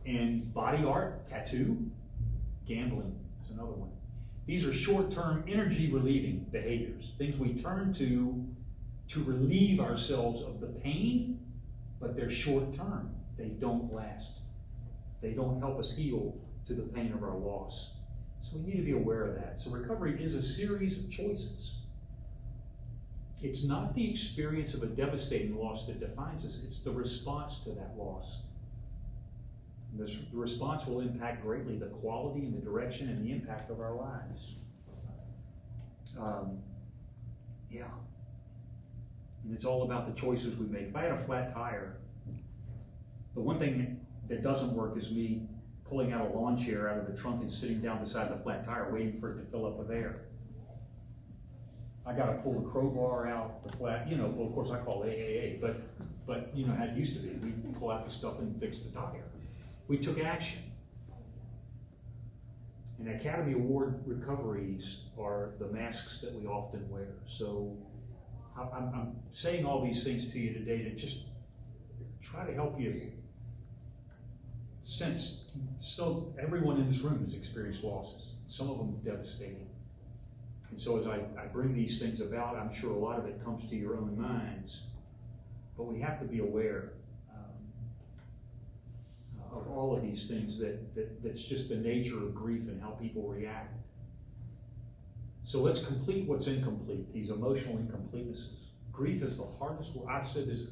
And body art, tattoo, gambling is another one. These are short-term energy-relieving behaviors, things we turn to relieve ourselves of the pain, but they're short-term. They don't last. They don't help us heal to the pain of our loss. So we need to be aware of that. So recovery is a series of choices. It's not the experience of a devastating loss that defines us, it's the response to that loss. The response will impact greatly the quality and the direction and the impact of our lives. And it's all about the choices we make. If I had a flat tire, the one thing that doesn't work is me pulling out a lawn chair out of the trunk and sitting down beside the flat tire waiting for it to fill up with air. I got to pull the crowbar out, the flat, well, of course I call it AAA, but you know how it used to be. We'd pull out the stuff and fix the tire. We took action. And Academy Award recoveries are the masks that we often wear. So I'm saying all these things to you today to just try to help you sense. So everyone in this room has experienced losses, some of them devastating. And so as I bring these things about, I'm sure a lot of it comes to your own minds, but we have to be aware of all of these things that's just the nature of grief and how people react. So let's complete what's incomplete, these emotional incompletenesses. Grief is the hardest work. I've said this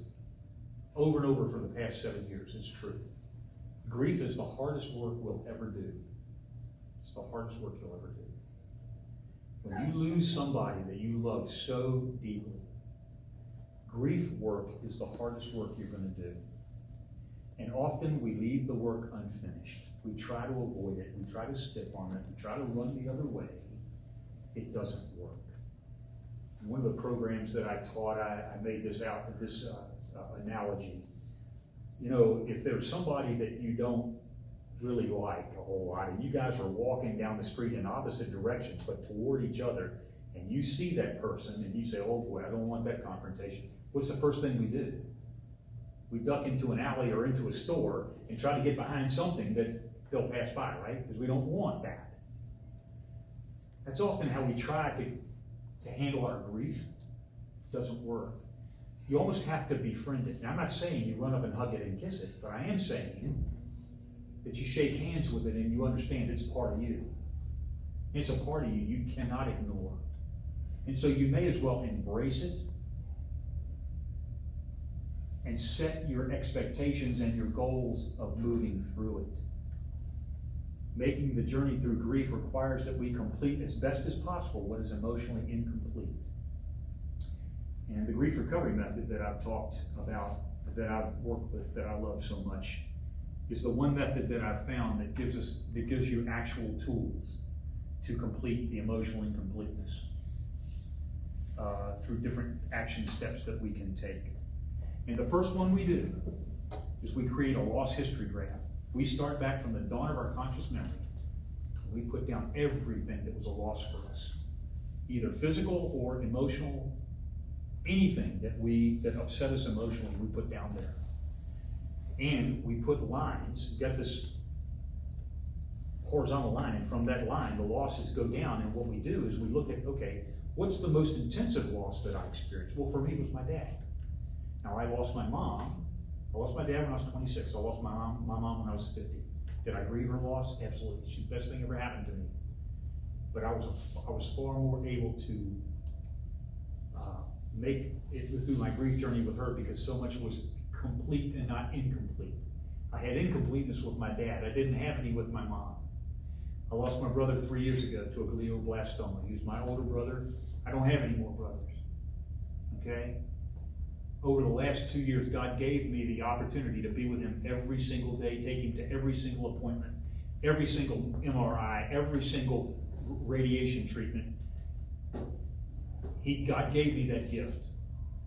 over and over for the past 7 years, it's true. Grief is the hardest work we'll ever do. It's the hardest work you'll ever do. When you lose somebody that you love so deeply, grief work is the hardest work you're going to do. And often we leave the work unfinished. We try to avoid it. We try to stick on it. We try to run the other way. It doesn't work. In one of the programs that I taught, I made this analogy. If there's somebody that you don't really like a whole lot, and you guys are walking down the street in opposite directions, but toward each other, and you see that person, and you say, oh boy, I don't want that confrontation. What's the first thing we do? We duck into an alley or into a store and try to get behind something that they'll pass by, right? Because we don't want that. That's often how we try to handle our grief. It doesn't work. You almost have to befriend it. Now, I'm not saying you run up and hug it and kiss it, but I am saying that you shake hands with it and you understand it's part of you. It's a part of you you cannot ignore. And so you may as well embrace it and set your expectations and your goals of moving through it. Making the journey through grief requires that we complete as best as possible what is emotionally incomplete. And the grief recovery method that I've talked about, that I've worked with, that I love so much, is the one method that I've found that gives you actual tools to complete the emotional incompleteness through different action steps that we can take. And the first one we do is we create a loss history graph. We start back from the dawn of our conscious memory. We put down everything that was a loss for us, either physical or emotional, anything that upset us emotionally, we put down there. And we put lines, get this horizontal line, and from that line, the losses go down, and what we do is we look at, okay, what's the most intensive loss that I experienced? Well, for me, it was my dad. Now, I lost my mom. I lost my dad when I was 26. I lost my mom when I was 50. Did I grieve her loss? Absolutely. She's the best thing ever happened to me. But I was far more able to make it through my grief journey with her, because so much was complete and not incomplete. I had incompleteness with my dad. I didn't have any with my mom. I lost my brother 3 years ago to a glioblastoma. He was my older brother. I don't have any more brothers. Okay? Over the last 2 years, God gave me the opportunity to be with him every single day, take him to every single appointment, every single MRI, every single radiation treatment. God gave me that gift.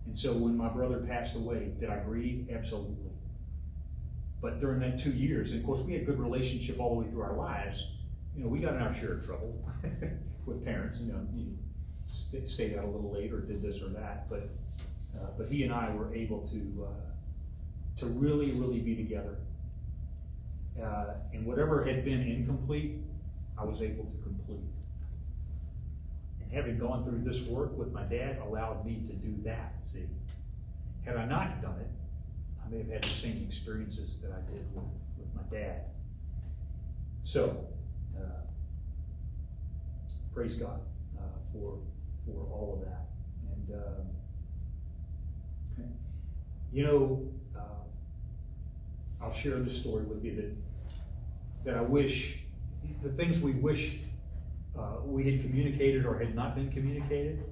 And so when my brother passed away, did I grieve? Absolutely. But during that 2 years, and of course we had a good relationship all the way through our lives, we got in our share of trouble with parents. You stayed out a little late or did this or that, but he and I were able to really, really be together. And whatever had been incomplete, I was able to complete. And having gone through this work with my dad allowed me to do that, see. Had I not done it, I may have had the same experiences that I did with my dad. So, praise God for all of that. And I'll share this story with you that I wish, the things we wish we had communicated or had not been communicated.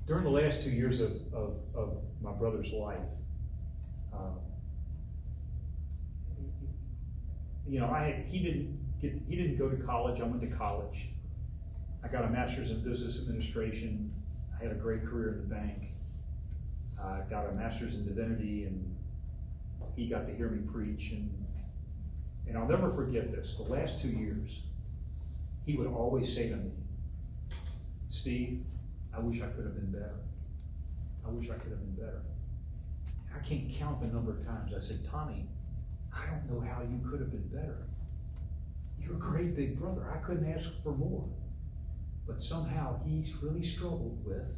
During the last 2 years of my brother's life, he didn't go to college. I went to college. I got a master's in business administration. I had a great career in the bank. I got a master's in divinity, and he got to hear me preach. And I'll never forget this. The last 2 years, he would always say to me, Steve, I wish I could have been better. I wish I could have been better. I can't count the number of times I said, Tommy, I don't know how you could have been better. You're a great big brother. I couldn't ask for more. But somehow he's really struggled with,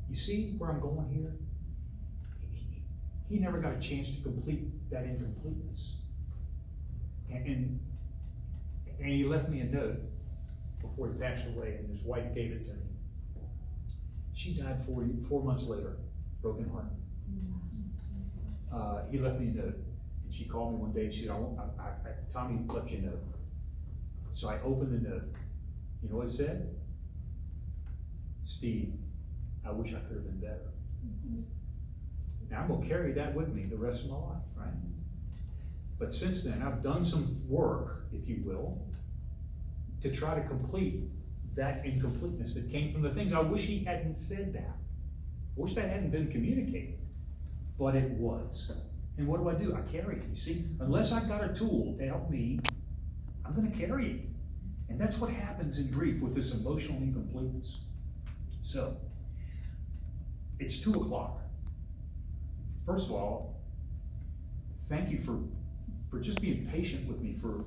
you see where I'm going here? He never got a chance to complete that incompleteness. And he left me a note before he passed away, and his wife gave it to me. She died 4 months later, broken heart. He left me a note, and she called me one day and she said, Tommy left you a note. So I opened the note. You know what it said? Steve, I wish I could have been better. Now I'm going to carry that with me the rest of my life, right? But since then, I've done some work, if you will, to try to complete that incompleteness that came from the things. I wish he hadn't said that. I wish that hadn't been communicated. But it was. And what do? I carry it. You see, unless I've got a tool to help me, I'm going to carry it. And that's what happens in grief with this emotional incompleteness. So, it's 2 o'clock. First of all, thank you for just being patient with me for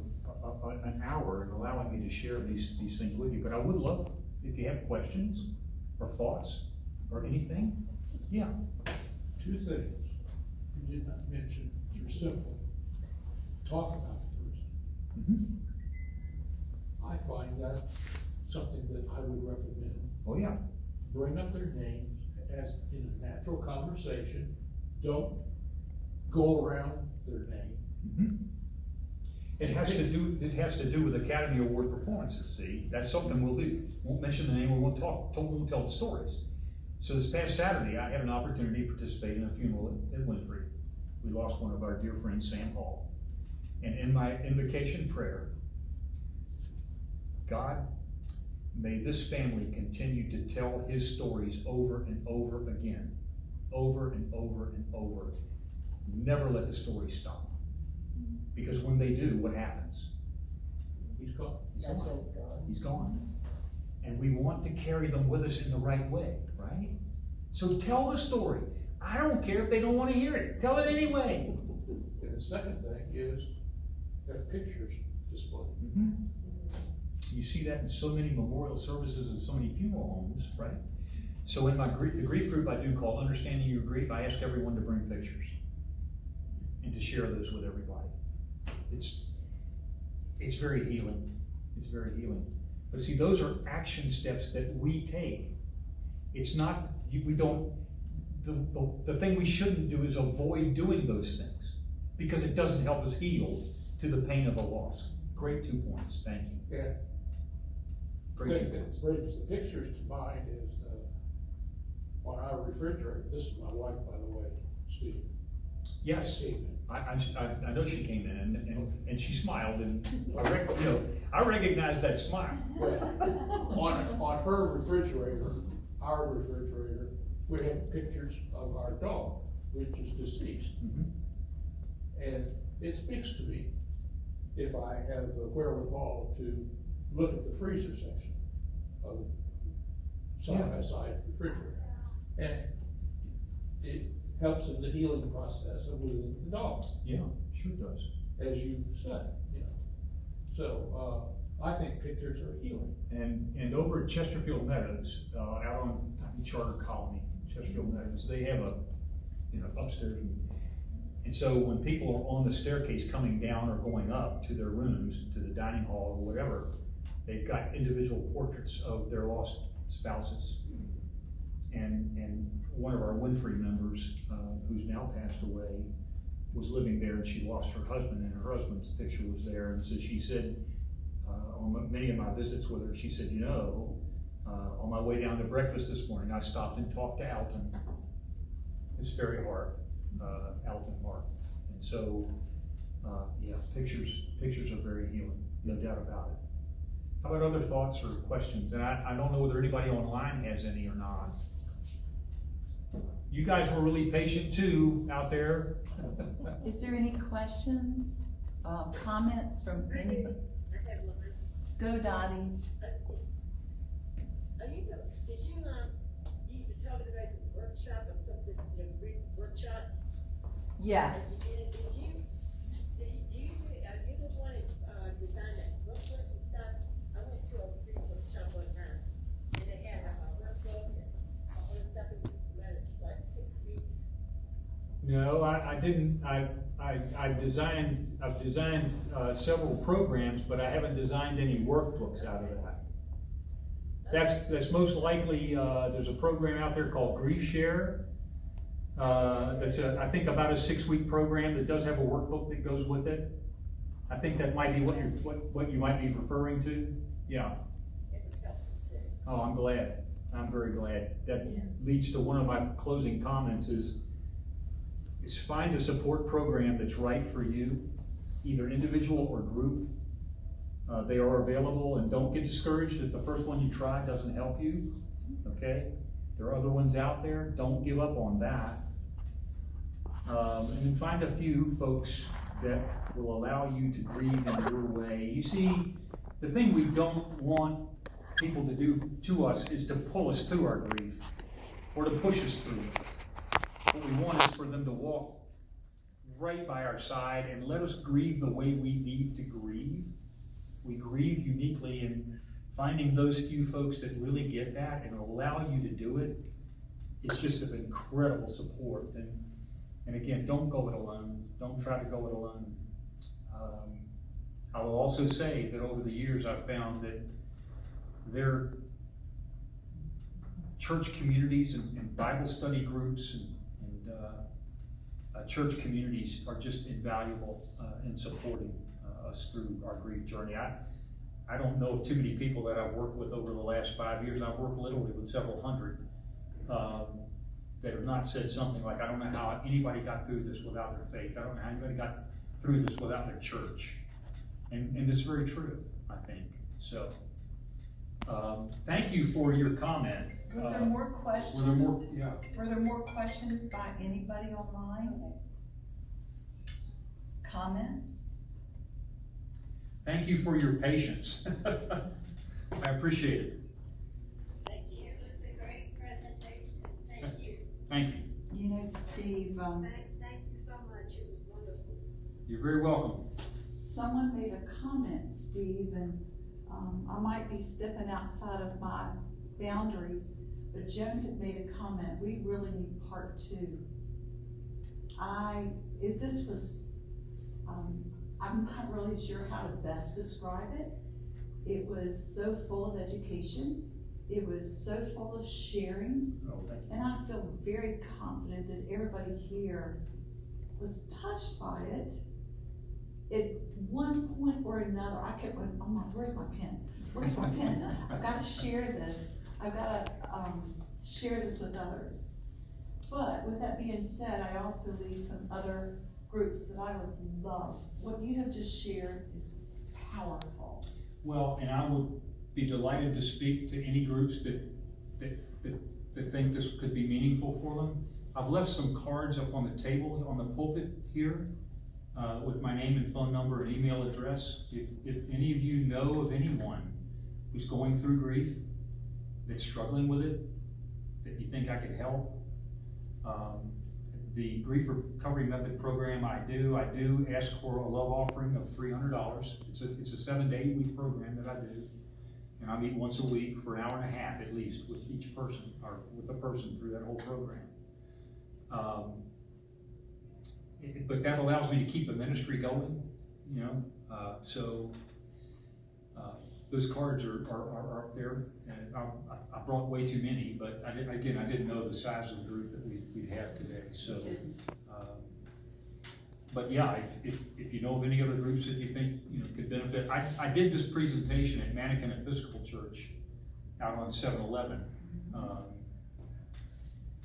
an hour and allowing me to share these things with you. But I would love if you have questions or thoughts or anything. Yeah. 2 things you did not mention. They're simple. Talk about the person. Mm-hmm. I find that something that I would recommend. Oh yeah. Bring up their names as in a natural conversation don't go around their name. Mhm. It has to do with Academy Award performances, see? That's something we'll do. Won't mention the name, we won't tell the stories. So this past Saturday, I had an opportunity to participate in a funeral at Winfrey. We lost one of our dear friends, Sam Hall. And in my invocation prayer, God, may this family continue to tell his stories over and over again. Over and over and over. Never let the story stop. Because when they do, what happens? He's gone. He's gone. And we want to carry them with us in the right way, right? So tell the story. I don't care if they don't want to hear it. Tell it anyway. And the second thing is have pictures displayed. Mm-hmm. You see that in so many memorial services and so many funeral homes, right? So in the grief group I do called Understanding Your Grief, I ask everyone to bring pictures and to share those with everybody. It's very healing. It's very healing. But see, those are action steps that we take. It's not, we don't, the thing we shouldn't do is avoid doing those things because it doesn't help us heal to the pain of a loss. Great 2 points. Thank you. Yeah. Great 2 Thing points. that brings the pictures to mind is on our refrigerator. This is my wife, by the way, Steve. Yes. Steve. I know she came in and she smiled and I recognize that smile. Well, on her refrigerator, our refrigerator, we have pictures of our dog, which is deceased. Mm-hmm. And it speaks to me if I have the wherewithal to look at the freezer section of side-by-side refrigerator. And it helps in the healing process of losing the dog. Yeah, sure does. As you said, So, I think pictures are healing. And over at Chesterfield Meadows, out on Charter Colony, Chesterfield Meadows, they have a, upstairs. And so when people are on the staircase coming down or going up to their rooms, to the dining hall or whatever, they've got individual portraits of their lost spouses. And one of our Winfrey members, who's now passed away, was living there and she lost her husband and her husband's picture was there. And so she said, on many of my visits with her, she said, on my way down to breakfast this morning, I stopped and talked to Alton. His fairy heart, Alton Mark. And so, pictures are very healing, no doubt about it. How about other thoughts or questions? And I don't know whether anybody online has any or not. You guys were really patient too out there. Is there any questions, comments from anybody? Go, Dottie. Did you were talking about the workshop or something, the brief workshops? Yes. Are you the one that designed that workbook and stuff? I went to a brief workshop one time, and they had a workbook and all this stuff, it was like 6 weeks. No, I didn't. I've designed several programs, but I haven't designed any workbooks out of that. That's most likely, there's a program out there called Grief Share. That's I think about a 6-week program that does have a workbook that goes with it. I think that might be what you might be referring to. Yeah. It was helpful too. Oh, I'm glad. I'm very glad. That leads to one of my closing comments is find a support program that's right for you, either individual or group. They are available, and don't get discouraged if the first one you try doesn't help you, okay? There are other ones out there. Don't give up on that. And then find a few folks that will allow you to grieve in your way. You see, the thing we don't want people to do to us is to pull us through our grief or to push us through it. What we want is for them to walk right by our side and let us grieve the way we need to grieve. We grieve uniquely, and finding those few folks that really get that and allow you to do it, it's just an incredible support. And again, don't go it alone. Don't try to go it alone. I will also say that over the years I've found that their church communities and Bible study groups and church communities are just invaluable in supporting us through our grief journey. I don't know of too many people that I've worked with over the last 5 years. I've worked literally with several hundred that have not said something like, I don't know how anybody got through this without their faith. I don't know how anybody got through this without their church. And it's very true, I think. So, thank you for your comment. Was there more questions? Were there more? Yeah. Were there more questions by anybody online? Comments? Thank you for your patience. I appreciate it. Thank you, it was a great presentation, thank you. Thank you. You know, Steve, Thank you so much, it was wonderful. You're very welcome. someone made a comment, Steve, and I might be stepping outside of my boundaries, but Joan had made a comment, we really need part 2. If this was, I'm not really sure how to best describe it. It was so full of education. It was so full of sharings. Oh, thank you. And I feel very confident that everybody here was touched by it. At one point or another, I kept going, oh my, where's my pen? Where's my pen? I've got to share this. I've got to share this with others. But with that being said, I also lead some other groups that I would love. What you have just shared is powerful. Well, and I would be delighted to speak to any groups that think this could be meaningful for them. I've left some cards up on the table, on the pulpit here, with my name and phone number and email address. If any of you know of anyone who's going through grief, that's struggling with it, that you think I could help, the Grief Recovery Method program I do ask for a love offering of $300. It's a 7 to 8 week program that I do. And I meet once a week for an hour and a half at least with each person, or with a person through that whole program. But that allows me to keep the ministry going, you know. Those cards are up there, and I brought way too many, but I didn't know the size of the group that we'd have today. So, but yeah, if you know of any other groups that you think could benefit, I did this presentation at Mannequin Episcopal Church out on 7-Eleven,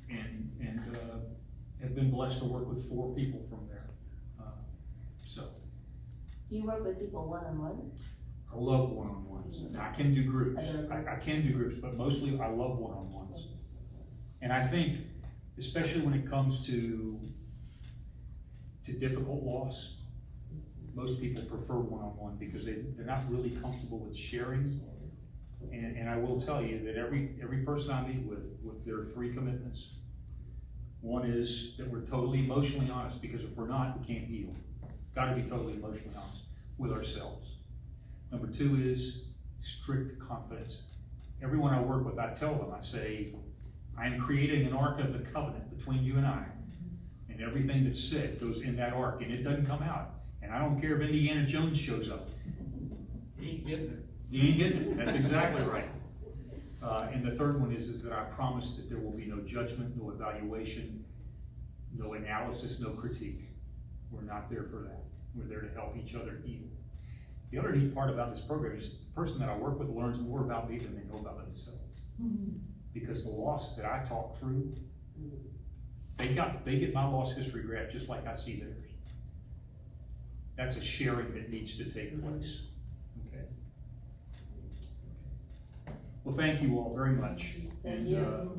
and have been blessed to work with 4 people from there. Do you work with people one-on-one? I love one-on-ones. Now, I can do groups. I can do groups, but mostly I love one-on-ones. And I think, especially when it comes to difficult loss, most people prefer one-on-one because they're not really comfortable with sharing. And I will tell you that every person I meet with there are 3 commitments. One is that we're totally emotionally honest, because if we're not, we can't heal. Got to be totally emotionally honest with ourselves. Number 2 is strict confidence. Everyone I work with, I tell them, I say, I am creating an ark of the covenant between you and I. And everything that's said goes in that ark, and it doesn't come out. And I don't care if Indiana Jones shows up. He ain't getting it. He ain't getting it. That's exactly right. And the third one is that I promise that there will be no judgment, no evaluation, no analysis, no critique. We're not there for that. We're there to help each other heal. The other neat part about this program is the person that I work with learns more about me than they know about themselves. Mm-hmm. Because the loss that I talk through, they get my loss history graph just like I see theirs. That's a sharing that needs to take place. Okay. Well, thank you all very much. Thank And you.